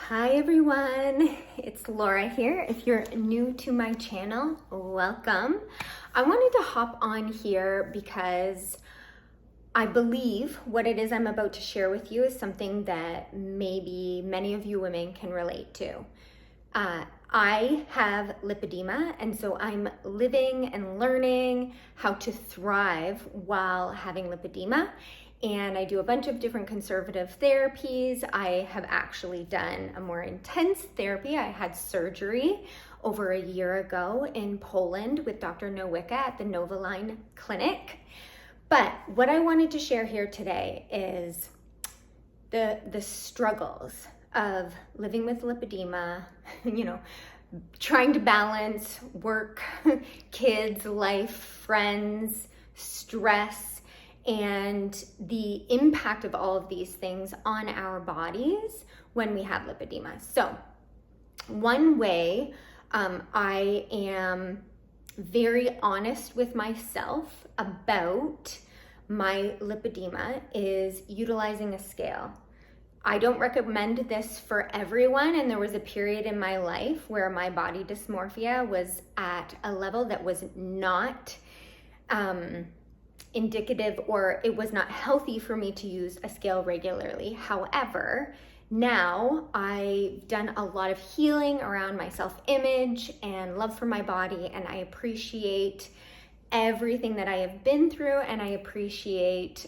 Hi everyone, it's Laura here. If you're new to my channel, welcome. I wanted to hop on here because I believe what it is I'm about to share with you is something that maybe many of you women can relate to. I have lipedema, and so I'm living and learning how to thrive while having lipedema. And I do a bunch of different conservative therapies. I have actually done a more intense therapy. I had surgery over a year ago in Poland with Dr. Nowicka at the Novaline Clinic. But what I wanted to share here today is the struggles of living with lipedema, trying to balance work, kids, life, friends, stress, and the impact of all of these things on our bodies when we have lipedema. So one way I am very honest with myself about my lipedema is utilizing a scale. I don't recommend this for everyone, and there was a period in my life where my body dysmorphia was at a level that was not indicative, or it was not healthy for me to use a scale regularly. However, now I've done a lot of healing around my self-image and love for my body, and I appreciate everything that I have been through, and I appreciate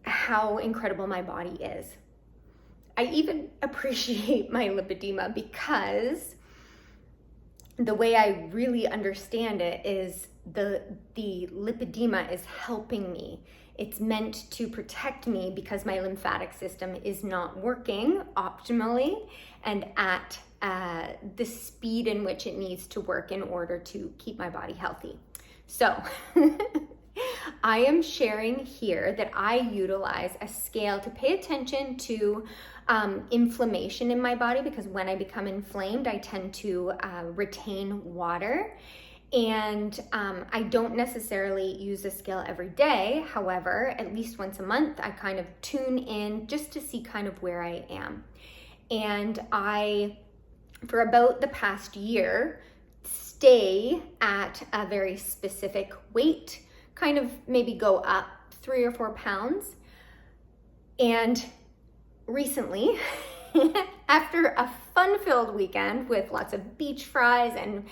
how incredible my body is. I even appreciate my lipedema because the way I really understand it is the lipedema is helping me. It's meant to protect me because my lymphatic system is not working optimally and at the speed in which it needs to work in order to keep my body healthy. So I am sharing here that I utilize a scale to pay attention to inflammation in my body, because when I become inflamed, I tend to retain water. And I don't necessarily use a scale every day. However, at least once a month, I kind of tune in just to see kind of where I am. And I, for about the past year, stay at a very specific weight, kind of maybe go up 3 or 4 pounds. And recently, after a fun-filled weekend with lots of beach fries and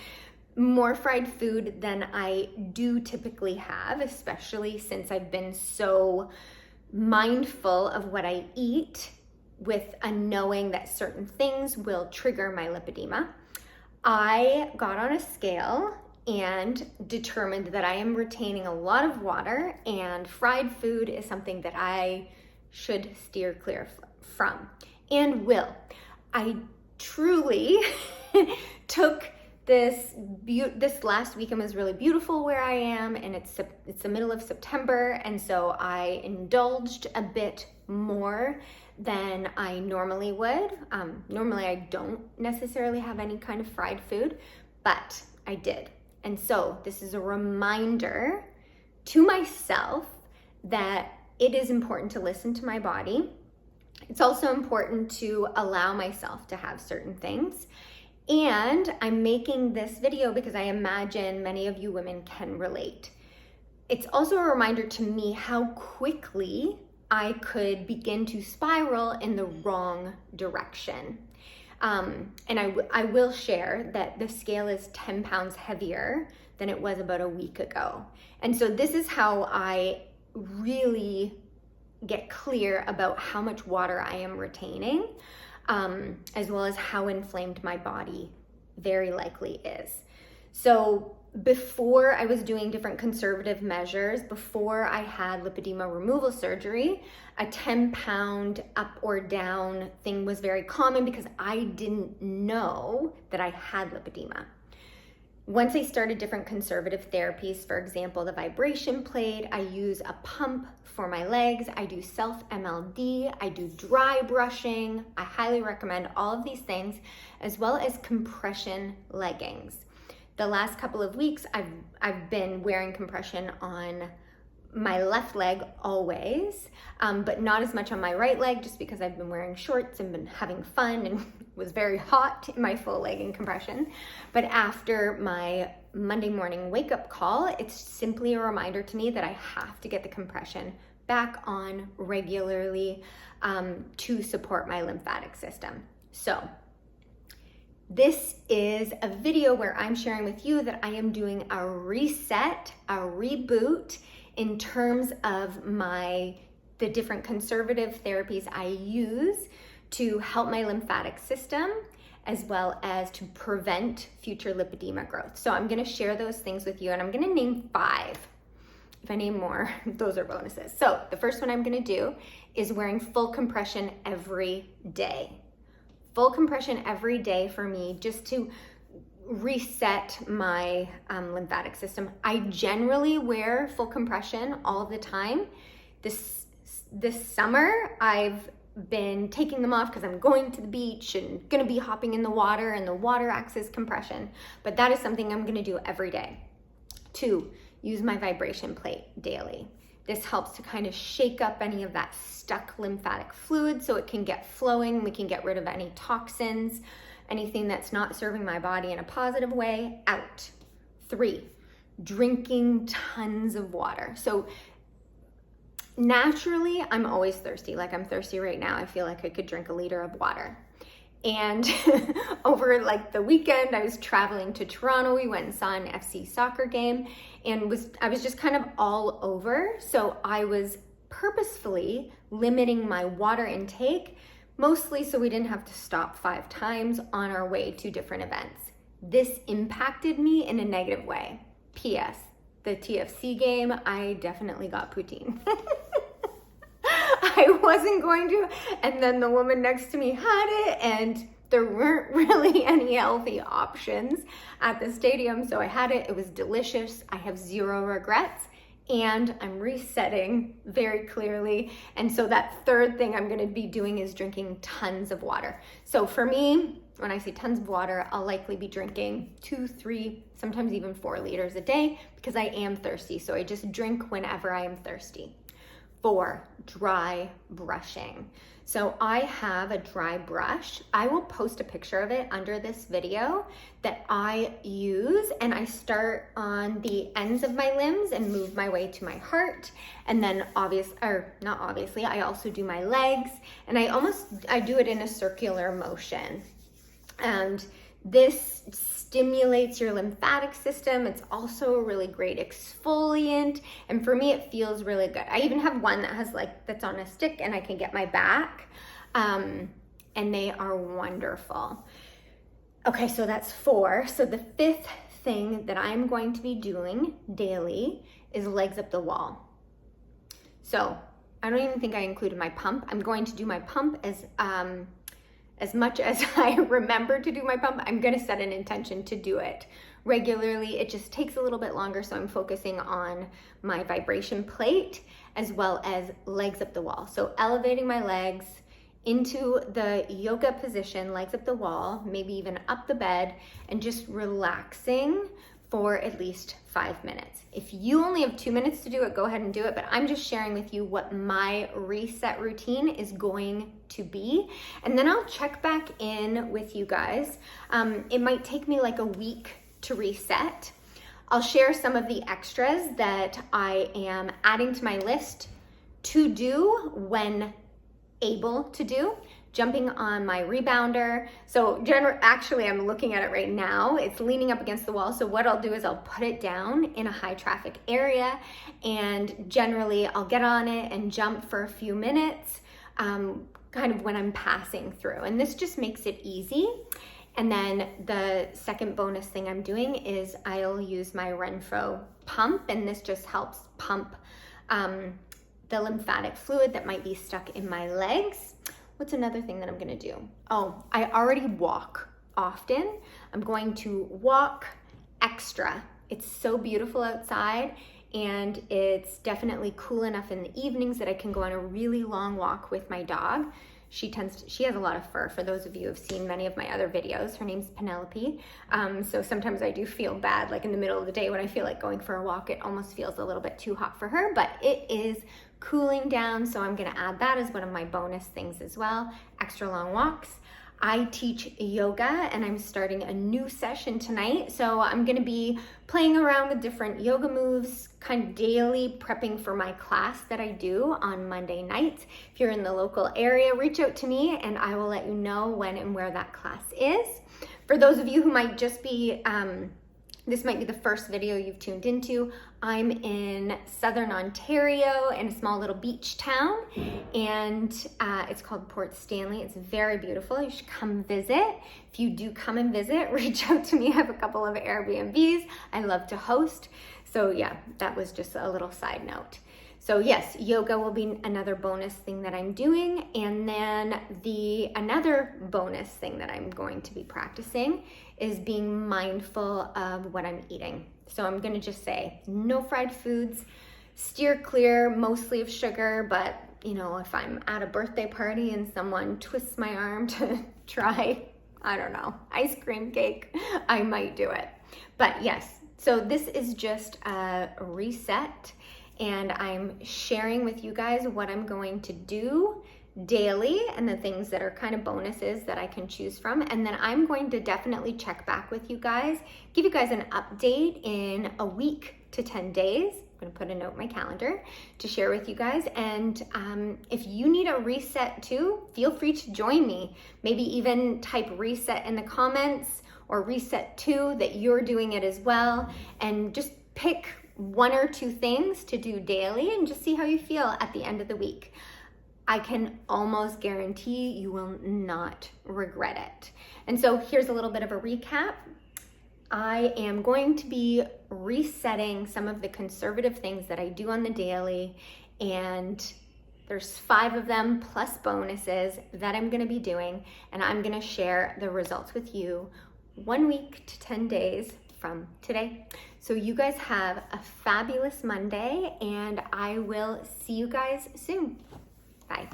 more fried food than I do typically have, especially since I've been so mindful of what I eat, with a knowing that certain things will trigger my lipedema, I got on a scale and determined that I am retaining a lot of water, and fried food is something that I should steer clear from, and will. I truly took this last weekend was really beautiful where I am, and it's the middle of September, and so I indulged a bit more than I normally would. Normally I don't necessarily have any kind of fried food, but I did. And so this is a reminder to myself that it is important to listen to my body. It's also important to allow myself to have certain things. And I'm making this video because I imagine many of you women can relate. It's also a reminder to me how quickly I could begin to spiral in the wrong direction. And I will share that the scale is 10 pounds heavier than it was about a week ago. And so this is how I really get clear about how much water I am retaining, as well as how inflamed my body very likely is. So before I was doing different conservative measures, before I had lipedema removal surgery, a 10-pound up or down thing was very common because I didn't know that I had lipedema. Once I started different conservative therapies, for example, the vibration plate, I use a pump for my legs, I do self-MLD, I do dry brushing. I highly recommend all of these things, as well as compression leggings. The last couple of weeks, I've been wearing compression on my left leg always, but not as much on my right leg, just because I've been wearing shorts and been having fun and was very hot in my full leg in compression. But after my Monday morning wake up call, it's simply a reminder to me that I have to get the compression back on regularly to support my lymphatic system. So this is a video where I'm sharing with you that I am doing a reset, a reboot in terms of the different conservative therapies I use to help my lymphatic system, as well as to prevent future lipedema growth. So I'm gonna share those things with you, and I'm gonna name 5. If I name more, those are bonuses. So the first one I'm gonna do is wearing full compression every day. Full compression every day for me, just to reset my lymphatic system. I generally wear full compression all the time. This summer, I've been taking them off because I'm going to the beach and gonna be hopping in the water, and the water acts as compression. But that is something I'm gonna do every day. 2, use my vibration plate daily. This helps to kind of shake up any of that stuck lymphatic fluid so it can get flowing. We can get rid of any toxins, anything that's not serving my body in a positive way, out. 3, drinking tons of water. So naturally, I'm always thirsty. Like I'm thirsty right now. I feel like I could drink a liter of water. And over like the weekend, I was traveling to Toronto. We went and saw an FC soccer game, and I was just kind of all over. So I was purposefully limiting my water intake, mostly so we didn't have to stop 5 times on our way to different events. This impacted me in a negative way. P.S. The TFC game, I definitely got poutine. I wasn't going to, and then the woman next to me had it, and there weren't really any healthy options at the stadium, so I had it. It was delicious. I have 0 regrets, and I'm resetting very clearly. And so that third thing I'm gonna be doing is drinking tons of water. So for me, when I say tons of water, I'll likely be drinking 2, 3, sometimes even 4 liters a day, because I am thirsty. So I just drink whenever I am thirsty. 4, dry brushing. So I have a dry brush. I will post a picture of it under this video that I use, and I start on the ends of my limbs and move my way to my heart. And then not obviously, I also do my legs, and I do it in a circular motion. And this stimulates your lymphatic system. It's also a really great exfoliant, and for me it feels really good. I even have one that has that's on a stick, and I can get my back, and they are wonderful. Okay, so that's 4. So the 5th thing that I'm going to be doing daily is legs up the wall. So I don't even think I included my pump. I'm going to do my pump as much as I remember to do my pump. I'm gonna set an intention to do it regularly. It just takes a little bit longer, so I'm focusing on my vibration plate as well as legs up the wall. So elevating my legs into the yoga position, legs up the wall, maybe even up the bed, and just relaxing for at least 5 minutes. If you only have 2 minutes to do it, go ahead and do it, but I'm just sharing with you what my reset routine is going to be, and then I'll check back in with you guys. It might take me like a week to reset. I'll share some of the extras that I am adding to my list to do when able to do. Jumping on my rebounder. So actually I'm looking at it right now. It's leaning up against the wall. So what I'll do is I'll put it down in a high traffic area, and generally I'll get on it and jump for a few minutes, kind of when I'm passing through. And this just makes it easy. And then the second bonus thing I'm doing is I'll use my Renfro pump, and this just helps pump the lymphatic fluid that might be stuck in my legs. What's another thing that I'm gonna do? Oh, I already walk often. I'm going to walk extra. It's so beautiful outside, and it's definitely cool enough in the evenings that I can go on a really long walk with my dog. She has a lot of fur. For those of you who have seen many of my other videos, her name's Penelope. So sometimes I do feel bad, like in the middle of the day when I feel like going for a walk, it almost feels a little bit too hot for her, but it is cooling down. So I'm gonna add that as one of my bonus things as well, extra long walks. I teach yoga and I'm starting a new session tonight. So I'm gonna be playing around with different yoga moves kind of daily, prepping for my class that I do on Monday nights. If you're in the local area, reach out to me and I will let you know when and where that class is. For those of you who might just be, this might be the first video you've tuned into, I'm in Southern Ontario in a small little beach town, and it's called Port Stanley. It's very beautiful. You should come visit. If you do come and visit, reach out to me. I have a couple of Airbnbs I love to host. So yeah, that was just a little side note. So yes, yoga will be another bonus thing that I'm doing. And then another bonus thing that I'm going to be practicing is being mindful of what I'm eating. So I'm gonna just say no fried foods, steer clear mostly of sugar, but you know, if I'm at a birthday party and someone twists my arm to try, I don't know, ice cream cake, I might do it. But yes, so this is just a reset, and I'm sharing with you guys what I'm going to do daily and the things that are kind of bonuses that I can choose from. And then I'm going to definitely check back with you guys, give you guys an update in a week to 10 days. I'm gonna put a note in my calendar to share with you guys. And if you need a reset too, feel free to join me. Maybe even type reset in the comments or reset 2 that you're doing it as well. And just pick 1 or 2 things to do daily and just see how you feel at the end of the week. I can almost guarantee you will not regret it. And so here's a little bit of a recap. I am going to be resetting some of the conservative things that I do on the daily, and there's 5 of them plus bonuses that I'm gonna be doing, and I'm gonna share the results with you 1 week to 10 days from today. So you guys have a fabulous Monday, and I will see you guys soon. Bye.